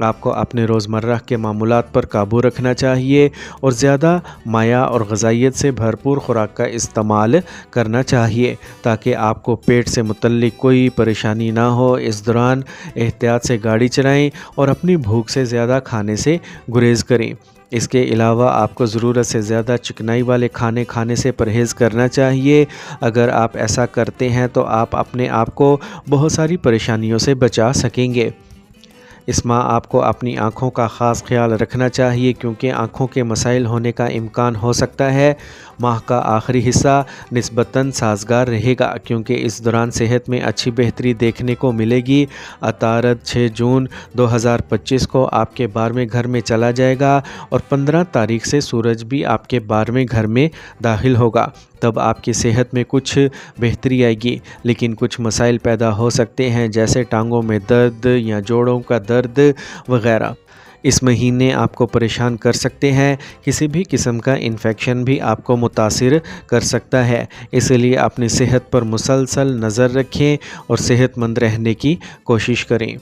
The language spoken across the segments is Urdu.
آپ کو اپنے روزمرہ کے معمولات پر قابو رکھنا چاہیے اور زیادہ مائع اور غذائیت سے بھرپور خوراک کا استعمال کرنا چاہیے تاکہ آپ کو پیٹ سے متعلق کوئی پریشانی نہ ہو۔ اس دوران احتیاط سے گاڑی چلائیں اور اپنی بھوک سے زیادہ کھانے سے گریز کریں۔ اس کے علاوہ آپ کو ضرورت سے زیادہ چکنائی والے کھانے کھانے سے پرہیز کرنا چاہیے۔ اگر آپ ایسا کرتے ہیں تو آپ اپنے آپ کو بہت ساری پریشانیوں سے بچا سکیں گے۔ اس ماہ آپ کو اپنی آنکھوں کا خاص خیال رکھنا چاہیے کیونکہ آنکھوں کے مسائل ہونے کا امکان ہو سکتا ہے۔ ماہ کا آخری حصہ نسبتاً سازگار رہے گا کیونکہ اس دوران صحت میں اچھی بہتری دیکھنے کو ملے گی۔ عطارد 6 جون 2025 کو آپ کے 12ویں گھر میں چلا جائے گا اور 15 تاریخ سے سورج بھی آپ کے 12ویں گھر میں داخل ہوگا۔ تب آپ کی صحت میں کچھ بہتری آئے گی، لیکن کچھ مسائل پیدا ہو سکتے ہیں جیسے ٹانگوں میں درد یا جوڑوں کا درد وغیرہ۔ اس مہینے آپ کو پریشان کر سکتے ہیں۔ کسی بھی قسم کا انفیکشن بھی آپ کو متاثر کر سکتا ہے، اس لیے اپنی صحت پر مسلسل نظر رکھیں اور صحت مند رہنے کی کوشش کریں۔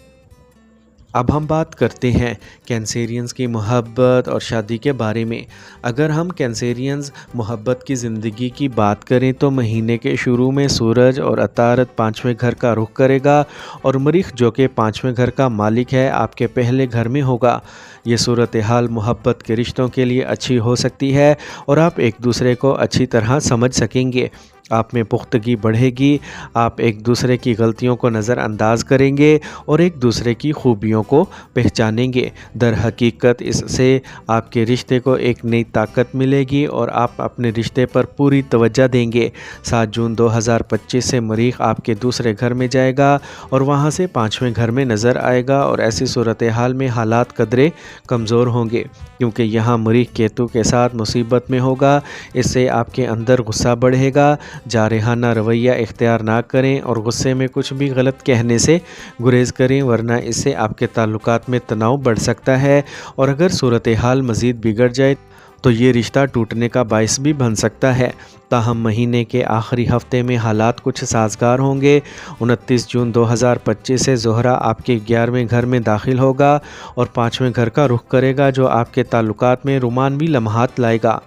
اب ہم بات کرتے ہیں کینسیرینز کی محبت اور شادی کے بارے میں۔ اگر ہم کینسیرینز محبت کی زندگی کی بات کریں تو مہینے کے شروع میں سورج اور عطارد 5ویں گھر کا رخ کرے گا اور مریخ جو کہ 5ویں گھر کا مالک ہے آپ کے پہلے گھر میں ہوگا۔ یہ صورتحال محبت کے رشتوں کے لیے اچھی ہو سکتی ہے اور آپ ایک دوسرے کو اچھی طرح سمجھ سکیں گے۔ آپ میں پختگی بڑھے گی، آپ ایک دوسرے کی غلطیوں کو نظر انداز کریں گے اور ایک دوسرے کی خوبیوں کو پہچانیں گے۔ در حقیقت اس سے آپ کے رشتے کو ایک نئی طاقت ملے گی اور آپ اپنے رشتے پر پوری توجہ دیں گے۔ 7 جون 2025 سے مریخ آپ کے دوسرے گھر میں جائے گا اور وہاں سے 5ویں گھر میں نظر آئے گا اور ایسی صورتحال میں حالات قدرے کمزور ہوں گے کیونکہ یہاں مریخ کیتو کے ساتھ مصیبت میں ہوگا۔ اس سے آپ کے اندر غصہ بڑھے گا۔ جارحانہ رویہ اختیار نہ کریں اور غصے میں کچھ بھی غلط کہنے سے گریز کریں ورنہ اس سے آپ کے تعلقات میں تناؤ بڑھ سکتا ہے اور اگر صورتحال مزید بگڑ جائے تو یہ رشتہ ٹوٹنے کا باعث بھی بن سکتا ہے۔ تاہم مہینے کے آخری ہفتے میں حالات کچھ سازگار ہوں گے۔ 29 جون 2025 سے زہرہ آپ کے 11ویں گھر میں داخل ہوگا اور 5ویں گھر کا رخ کرے گا جو آپ کے تعلقات میں رومانوی لمحات لائے گا۔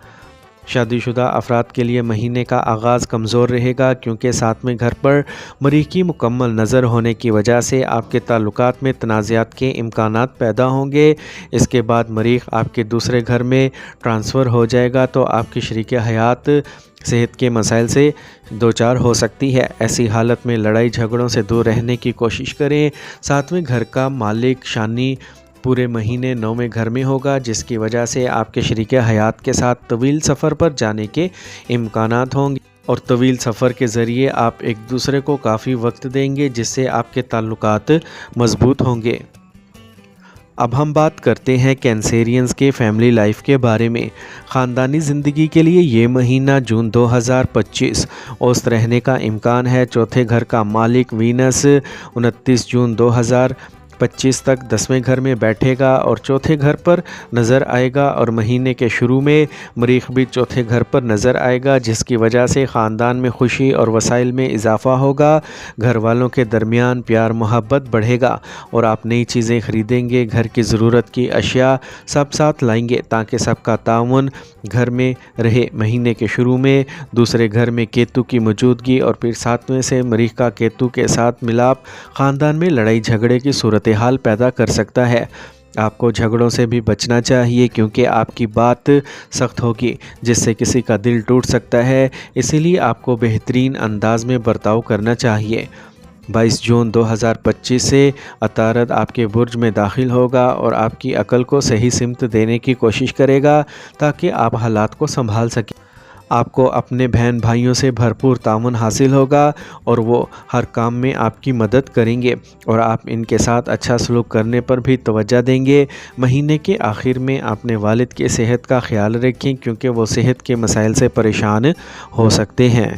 شادی شدہ افراد کے لیے مہینے کا آغاز کمزور رہے گا کیونکہ 7ویں گھر پر مریخ کی مکمل نظر ہونے کی وجہ سے آپ کے تعلقات میں تنازعات کے امکانات پیدا ہوں گے۔ اس کے بعد مریخ آپ کے دوسرے گھر میں ٹرانسفر ہو جائے گا تو آپ کی شریک حیات صحت کے مسائل سے دوچار ہو سکتی ہے۔ ایسی حالت میں لڑائی جھگڑوں سے دور رہنے کی کوشش کریں۔ 7ویں گھر کا مالک شانی پورے مہینے 9ویں گھر میں ہوگا جس کی وجہ سے آپ کے شریک حیات کے ساتھ طویل سفر پر جانے کے امکانات ہوں گے اور طویل سفر کے ذریعے آپ ایک دوسرے کو کافی وقت دیں گے جس سے آپ کے تعلقات مضبوط ہوں گے۔ اب ہم بات کرتے ہیں کینسیرینز کے فیملی لائف کے بارے میں۔ خاندانی زندگی کے لیے یہ مہینہ جون 2025 اوسط رہنے کا امکان ہے۔ چوتھے گھر کا مالک وینس 29 جون 2025 تک 10ویں گھر میں بیٹھے گا اور چوتھے گھر پر نظر آئے گا اور مہینے کے شروع میں مریخ بھی چوتھے گھر پر نظر آئے گا جس کی وجہ سے خاندان میں خوشی اور وسائل میں اضافہ ہوگا۔ گھر والوں کے درمیان پیار محبت بڑھے گا اور آپ نئی چیزیں خریدیں گے، گھر کی ضرورت کی اشیاء سب ساتھ لائیں گے تاکہ سب کا تعاون گھر میں رہے۔ مہینے کے شروع میں دوسرے گھر میں کیتو کی موجودگی اور پھر 7ویں سے مریخ کا کیتو کے ساتھ ملاپ خاندان میں لڑائی جھگڑے کی صورتحال پیدا کر سکتا ہے۔ آپ کو جھگڑوں سے بھی بچنا چاہیے کیونکہ آپ کی بات سخت ہوگی جس سے کسی کا دل ٹوٹ سکتا ہے، اسی لیے آپ کو بہترین انداز میں برتاؤ کرنا چاہیے۔ 22 جون 2025 سے عطارد آپ کے برج میں داخل ہوگا اور آپ کی عقل کو صحیح سمت دینے کی کوشش کرے گا تاکہ آپ حالات کو سنبھال سکیں۔ آپ کو اپنے بہن بھائیوں سے بھرپور تعاون حاصل ہوگا اور وہ ہر کام میں آپ کی مدد کریں گے اور آپ ان کے ساتھ اچھا سلوک کرنے پر بھی توجہ دیں گے۔ مہینے کے آخر میں اپنے والد کی صحت کا خیال رکھیں کیونکہ وہ صحت کے مسائل سے پریشان ہو سکتے ہیں۔